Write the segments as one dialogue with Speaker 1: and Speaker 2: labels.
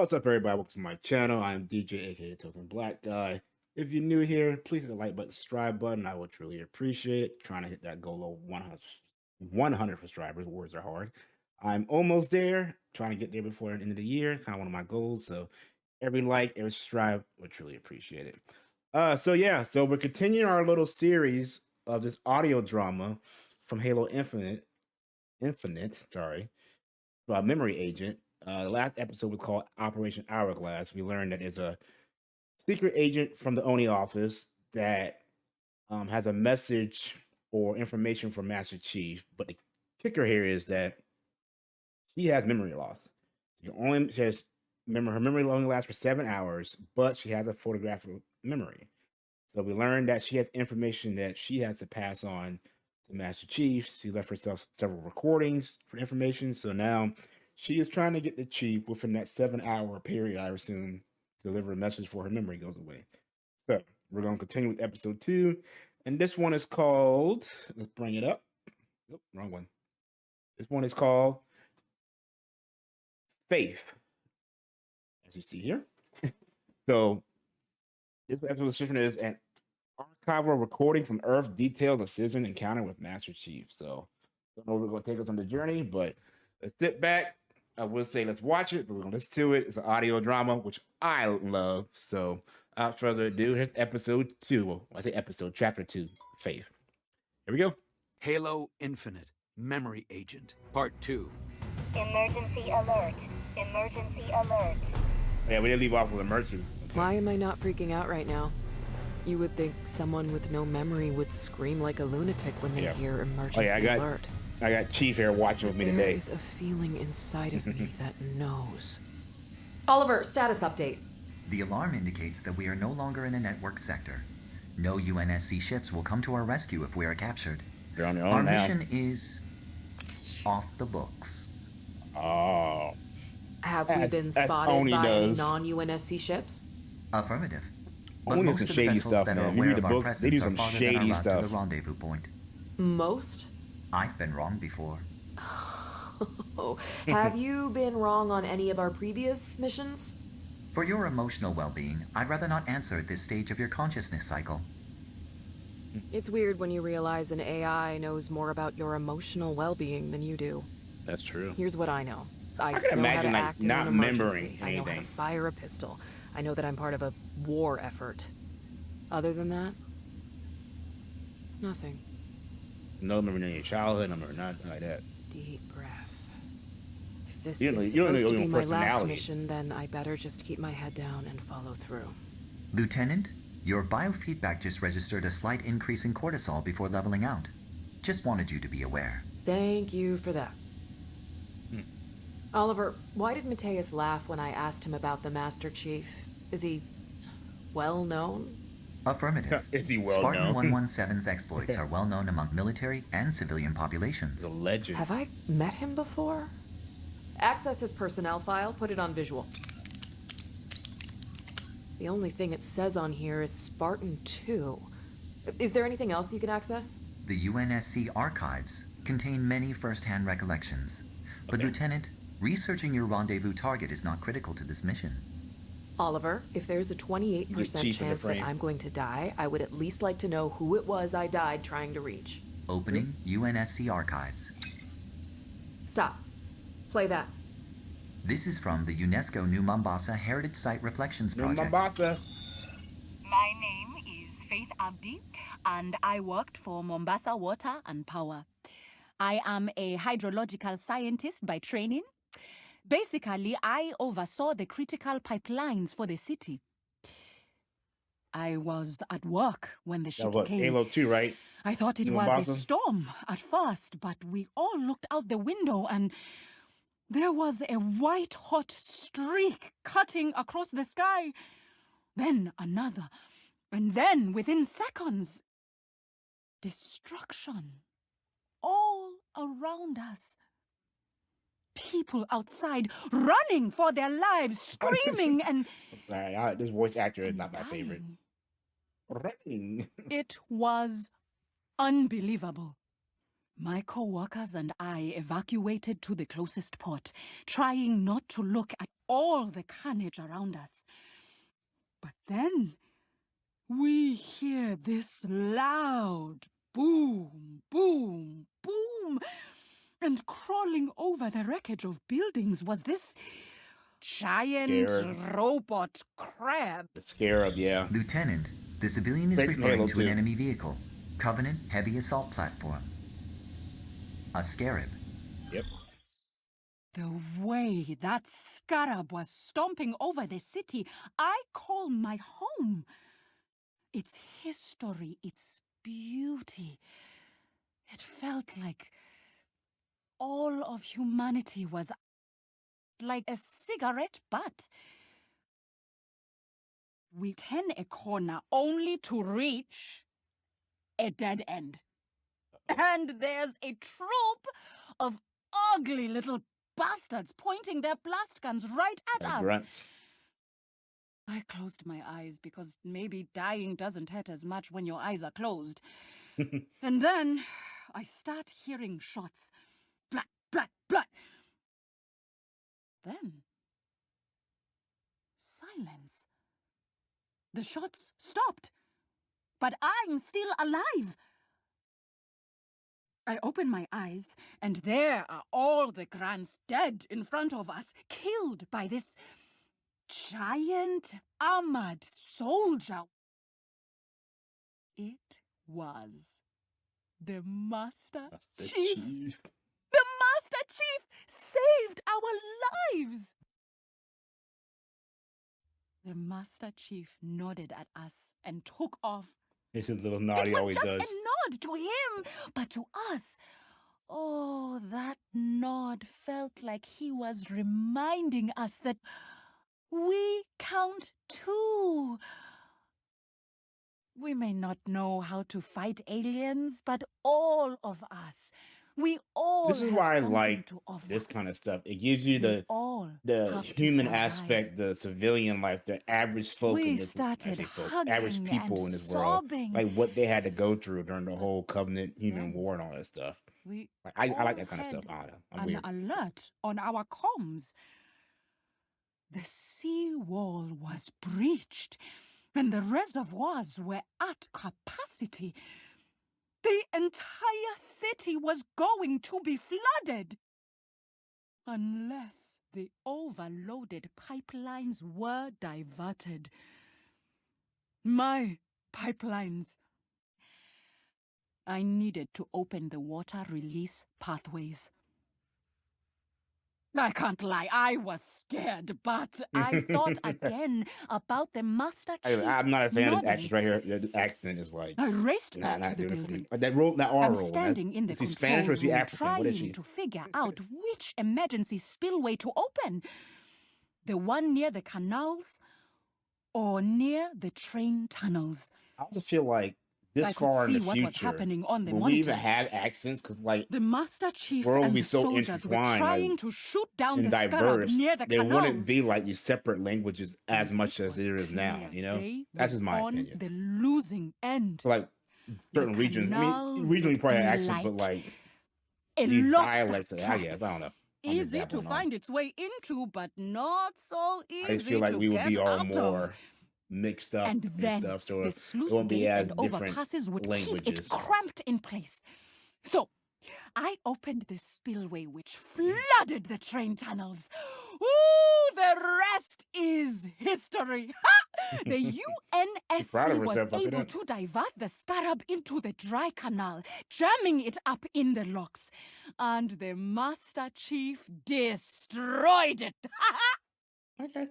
Speaker 1: What's up, everybody? Welcome to my channel. I'm DJ, aka Token Black Guy. If you're new here, please hit the like button, subscribe button. I would truly appreciate it. Trying to hit that goal of 100 subscribers. Words are hard. I'm almost there. Trying to get there before the end of the year. Kind of one of my goals. So every like, every subscribe, would truly appreciate it. So we're continuing our little series of this audio drama from Halo Infinite. Sorry. Memory Agent. The last episode was called Operation Hourglass. We learned that there's a secret agent from the Oni office that has a message or information for Master Chief. But the kicker here is that she has memory loss. Her memory only lasts for 7 hours, but she has a photographic memory. So we learned that she has information that she has to pass on to Master Chief. She left herself several recordings for information. So now she is trying to get the Chief within that 7-hour period, I assume, to deliver a message before her memory goes away. So we're going to continue with episode 2. And this one is called, let's bring it up. Nope, wrong one. This one is called Faith, as you see here. So this episode description is an archival recording from Earth details a sizzling encounter with Master Chief. So I don't know if we're going to take us on the journey, but let's sit back. I will say let's watch it, but we're going to listen to it. It's an audio drama, which I love. So without further ado, here's episode 2. Well, I say episode, chapter 2, Faith. Here we go.
Speaker 2: Halo Infinite, Memory Agent, Part 2.
Speaker 3: Emergency alert. Emergency alert.
Speaker 1: Yeah, we didn't leave off with emergency. Okay.
Speaker 4: Why am I not freaking out right now? You would think someone with no memory would scream like a lunatic when they hear emergency alert.
Speaker 1: I got Chief here watching with me today.
Speaker 4: There is a feeling inside of me that knows.
Speaker 5: Oliver, status update.
Speaker 6: The alarm indicates that we are no longer in a network sector. No UNSC ships will come to our rescue if we are captured.
Speaker 1: They're on their own
Speaker 6: our
Speaker 1: now.
Speaker 6: mission is off the books.
Speaker 1: Oh.
Speaker 4: Have we been spotted by any non-UNSC ships?
Speaker 6: Affirmative. But
Speaker 1: Only
Speaker 6: most
Speaker 1: some
Speaker 6: of the
Speaker 1: shady
Speaker 6: vessels
Speaker 1: stuff,
Speaker 6: that are
Speaker 1: man. You
Speaker 6: aware
Speaker 1: read
Speaker 6: of
Speaker 1: the
Speaker 6: our
Speaker 1: book, they do
Speaker 6: presence
Speaker 1: some
Speaker 6: are farther
Speaker 1: shady
Speaker 6: than our route to
Speaker 1: stuff.
Speaker 6: the rendezvous point.
Speaker 4: Most?
Speaker 6: I've been wrong before.
Speaker 4: Have you been wrong on any of our previous missions?
Speaker 6: For your emotional well-being, I'd rather not answer at this stage of your consciousness cycle.
Speaker 4: It's weird when you realize an AI knows more about your emotional well-being than you do.
Speaker 1: That's true.
Speaker 4: Here's what I know.
Speaker 1: I can
Speaker 4: know how
Speaker 1: imagine
Speaker 4: to
Speaker 1: like
Speaker 4: act in
Speaker 1: not
Speaker 4: an emergency.
Speaker 1: remembering
Speaker 4: I know how to
Speaker 1: anything.
Speaker 4: fire a pistol. I know that I'm part of a war effort. Other than that, nothing.
Speaker 1: No memory in your childhood, no memory, nothing like that.
Speaker 4: Deep breath. If this
Speaker 1: You don't
Speaker 4: is
Speaker 1: know
Speaker 4: supposed to
Speaker 1: your
Speaker 4: be my last
Speaker 1: personality.
Speaker 4: mission, then I better just keep my head down and follow through.
Speaker 6: Lieutenant, your biofeedback just registered a slight increase in cortisol before leveling out. Just wanted you to be aware.
Speaker 4: Thank you for that. Oliver, why did Mateus laugh when I asked him about the Master Chief? Is he well known?
Speaker 6: Affirmative.
Speaker 1: Is he well
Speaker 6: Spartan
Speaker 1: known?
Speaker 6: 117's exploits are well known among military and civilian populations.
Speaker 1: He's a legend.
Speaker 4: Have I met him before? Access his personnel file, put it on visual. The only thing it says on here is Spartan 2. Is there anything else you can access?
Speaker 6: The UNSC archives contain many first-hand recollections. But
Speaker 1: Okay.
Speaker 6: Lieutenant, researching your rendezvous target is not critical to this mission.
Speaker 4: Oliver, if there's a 28%
Speaker 1: Chief in the
Speaker 4: chance that
Speaker 1: frame.
Speaker 4: I'm going to die, I would at least like to know who it was I died trying to reach.
Speaker 6: Opening UNSC archives.
Speaker 4: Stop. Play that.
Speaker 6: This is from the UNESCO New Mombasa Heritage Site Reflections
Speaker 1: New
Speaker 6: Project.
Speaker 1: Mombasa.
Speaker 7: My name is Faith Abdi, and I worked for Mombasa Water and Power. I am a hydrological scientist by training. Basically, I oversaw the critical pipelines for the city. I was at work when the
Speaker 1: That
Speaker 7: ships
Speaker 1: was
Speaker 7: came.
Speaker 1: Halo 2, right?
Speaker 7: I thought it
Speaker 1: New
Speaker 7: was
Speaker 1: Mombasa?
Speaker 7: a storm at first, but we all looked out the window and there was a white-hot streak cutting across the sky. Then another. And then, within seconds, destruction. All around us. People outside running for their lives, screaming and
Speaker 1: I'm sorry, this voice actor is not my favorite.
Speaker 7: dying.
Speaker 1: Running.
Speaker 7: It was unbelievable. My co-workers and I evacuated to the closest port, trying not to look at all the carnage around us. But then we hear this loud boom, boom, boom. And crawling over the wreckage of buildings was this giant robot crab.
Speaker 1: The Scarab, yeah.
Speaker 6: Lieutenant, the civilian is
Speaker 1: Great from
Speaker 6: referring
Speaker 1: Halo
Speaker 6: to an
Speaker 1: 2.
Speaker 6: enemy vehicle. Covenant Heavy Assault Platform. A Scarab.
Speaker 1: Yep.
Speaker 7: The way that scarab was stomping over the city, I call my home. Its history, its beauty. It felt like all of humanity was like a cigarette butt. We turn a corner only to reach a dead end. And there's a troop of ugly little bastards pointing their blast guns right at us.
Speaker 1: Grunts.
Speaker 7: I closed my eyes because maybe dying doesn't hurt as much when your eyes are closed. And then I start hearing shots. Blat, blat, blat. Then silence. The shots stopped. But I'm still alive. I open my eyes, and there are all the Grants dead in front of us, killed by this giant armored soldier. It was the Master Chief. The Master Chief saved our lives. The Master Chief nodded at us and took off.
Speaker 1: It's a little nod he always
Speaker 7: It
Speaker 1: does.
Speaker 7: was just a nod to him, but to us, oh, that nod felt like he was reminding us that we count too. We may not know how to fight aliens, but all of us, we all
Speaker 1: This is
Speaker 7: have
Speaker 1: why I
Speaker 7: something
Speaker 1: like
Speaker 7: to offer.
Speaker 1: this kind of stuff. It gives you
Speaker 7: We all
Speaker 1: the
Speaker 7: have to
Speaker 1: human
Speaker 7: survive.
Speaker 1: aspect, the civilian life, the average folk
Speaker 7: We
Speaker 1: in this
Speaker 7: started
Speaker 1: average
Speaker 7: hugging
Speaker 1: people
Speaker 7: and
Speaker 1: in this world,
Speaker 7: sobbing.
Speaker 1: like what they had to go through during the whole Covenant human
Speaker 7: then
Speaker 1: war and all that stuff.
Speaker 7: We
Speaker 1: Like, I
Speaker 7: all
Speaker 1: like that kind of
Speaker 7: had
Speaker 1: stuff. I don't know. I'm
Speaker 7: an
Speaker 1: weird.
Speaker 7: alert on our comms. The sea wall was breached, and the reservoirs were at capacity. The entire city was going to be flooded. Unless the overloaded pipelines were diverted. My pipelines. I needed to open the water release pathways. I can't lie, I was scared, but I thought again about the Master Chief.
Speaker 1: I'm not a fan of the
Speaker 7: nodding.
Speaker 1: actress right here. The accent is like
Speaker 7: I raced
Speaker 1: not
Speaker 7: back to the
Speaker 1: doing it for me.
Speaker 7: building.
Speaker 1: Like that role, that R
Speaker 7: I'm
Speaker 1: role.
Speaker 7: standing in the
Speaker 1: is she
Speaker 7: control
Speaker 1: Spanish or is she
Speaker 7: room
Speaker 1: African? What is
Speaker 7: trying
Speaker 1: she?
Speaker 7: to figure out which emergency spillway to open. The one near the canals or near the train tunnels.
Speaker 1: I also feel like this
Speaker 7: I could
Speaker 1: far in
Speaker 7: see
Speaker 1: the
Speaker 7: what was
Speaker 1: future,
Speaker 7: happening on the
Speaker 1: will we even
Speaker 7: monitors.
Speaker 1: have accents? Because like
Speaker 7: The Master Chief
Speaker 1: world will
Speaker 7: and
Speaker 1: be
Speaker 7: the
Speaker 1: so
Speaker 7: soldiers were
Speaker 1: intertwined,
Speaker 7: trying
Speaker 1: like,
Speaker 7: to shoot down
Speaker 1: and
Speaker 7: the scarab
Speaker 1: diverse,
Speaker 7: near the
Speaker 1: there
Speaker 7: canals.
Speaker 1: wouldn't be like these separate languages as
Speaker 7: And
Speaker 1: much
Speaker 7: it
Speaker 1: as
Speaker 7: was
Speaker 1: there is now.
Speaker 7: clear
Speaker 1: You know,
Speaker 7: they
Speaker 1: that's
Speaker 7: were
Speaker 1: just my
Speaker 7: on
Speaker 1: opinion.
Speaker 7: the losing end.
Speaker 1: So, like certain
Speaker 7: The
Speaker 1: regions, I
Speaker 7: canals
Speaker 1: mean, regionally
Speaker 7: would
Speaker 1: probably
Speaker 7: be
Speaker 1: have accents, but
Speaker 7: like
Speaker 1: like
Speaker 7: a
Speaker 1: these
Speaker 7: lobster
Speaker 1: dialects, I
Speaker 7: trap.
Speaker 1: guess I don't know. I'm just
Speaker 7: Easy to
Speaker 1: babbling on.
Speaker 7: find its way into, but not so easy
Speaker 1: I just feel like
Speaker 7: to
Speaker 1: we would
Speaker 7: get
Speaker 1: be all
Speaker 7: out
Speaker 1: more
Speaker 7: of.
Speaker 1: mixed up
Speaker 7: And
Speaker 1: and
Speaker 7: then
Speaker 1: stuff, so
Speaker 7: the
Speaker 1: it
Speaker 7: sluice
Speaker 1: won't be
Speaker 7: gates
Speaker 1: as
Speaker 7: and
Speaker 1: different
Speaker 7: overpasses would keep it
Speaker 1: languages.
Speaker 7: cramped in place. So, I opened the spillway which flooded the train tunnels. Ooh, the rest is history. The
Speaker 1: proud of
Speaker 7: UNSC was
Speaker 1: herself, I see
Speaker 7: able
Speaker 1: that.
Speaker 7: to divert the scarab into the dry canal, jamming it up in the locks. And the Master Chief destroyed it.
Speaker 1: Okay.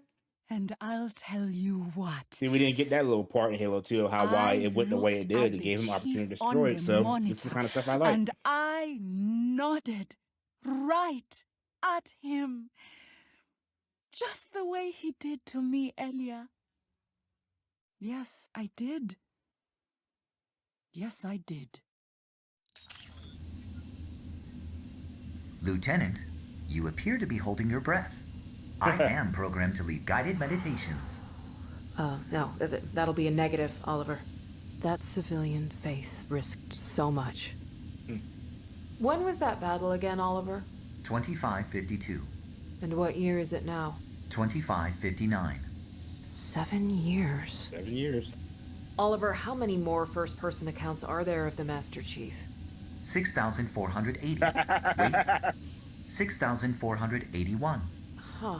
Speaker 7: And I'll tell you what.
Speaker 1: See, we didn't get that little part in Halo 2 of how why
Speaker 7: I
Speaker 1: it went the way it
Speaker 7: looked at
Speaker 1: did. It
Speaker 7: the
Speaker 1: gave him opportunity to
Speaker 7: chief on
Speaker 1: destroy it.
Speaker 7: the
Speaker 1: So this is
Speaker 7: monitor,
Speaker 1: the kind of stuff I like.
Speaker 7: And I nodded right at him. Just the way he did to me earlier. Yes, I did. Yes, I did.
Speaker 6: Lieutenant, you appear to be holding your breath. I am programmed to lead guided meditations.
Speaker 4: No, that'll be a negative, Oliver. That civilian faith risked so much. When was that battle again, Oliver?
Speaker 6: 2552.
Speaker 4: And what year is it now?
Speaker 6: 2559.
Speaker 4: 7 years.
Speaker 1: 7 years.
Speaker 4: Oliver, how many more first-person accounts are there of the Master Chief?
Speaker 6: 6,480. Wait. 6,481.
Speaker 4: Huh.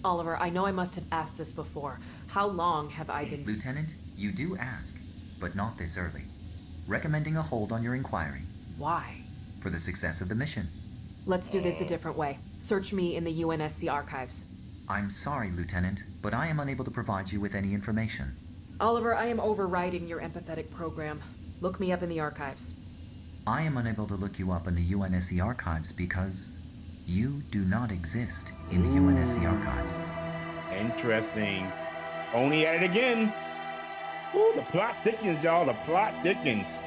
Speaker 4: Oliver, I know I must have asked this before. How long have I been...
Speaker 6: Lieutenant, you do ask, but not this early. Recommending a hold on your inquiry.
Speaker 4: Why?
Speaker 6: For the success of the mission.
Speaker 4: Let's do this a different way. Search me in the UNSC archives.
Speaker 6: I'm sorry, Lieutenant, but I am unable to provide you with any information.
Speaker 4: Oliver, I am overriding your empathetic program. Look me up in the archives.
Speaker 6: I am unable to look you up in the UNSC archives because you do not exist in the UNSC archives.
Speaker 1: Interesting. Only at it again. Ooh, the plot thickens, y'all. The plot thickens.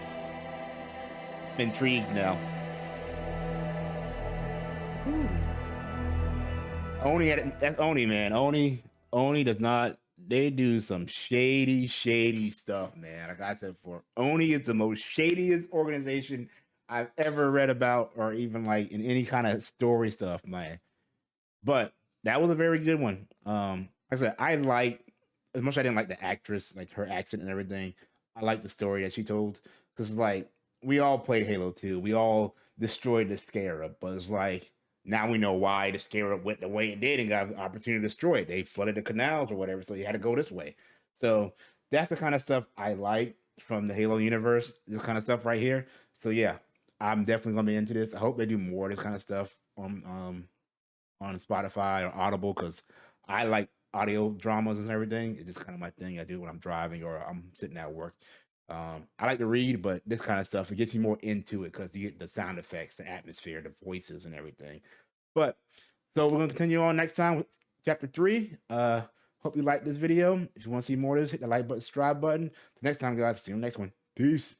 Speaker 1: Intrigued now. Oni at it. That's Oni, man. Oni does not. They do some shady stuff, man. Like I said before, Oni is the most shadiest organization I've ever read about, or even like in any kind of story stuff, man. But that was a very good one. Like I said, I like, as much as I didn't like the actress, like her accent and everything, I like the story that she told. Because it's like, we all played Halo 2. We all destroyed the Scarab, but it's like, now we know why the Scarab went the way it did and got an opportunity to destroy it. They flooded the canals or whatever, so you had to go this way. So that's the kind of stuff I like from the Halo universe, this kind of stuff right here. So yeah, I'm definitely gonna be into this. I hope they do more of this kind of stuff on Spotify or Audible, because I like audio dramas and everything. It's just kind of my thing. I do when I'm driving or I'm sitting at work. I like to read, but this kind of stuff, it gets you more into it because you get the sound effects, the atmosphere, the voices, and everything. But so we're gonna continue on next time with chapter 3. Hope you like this video. If you want to see more of this, hit the like button, subscribe button. The next time, guys, see you in the next one. Peace.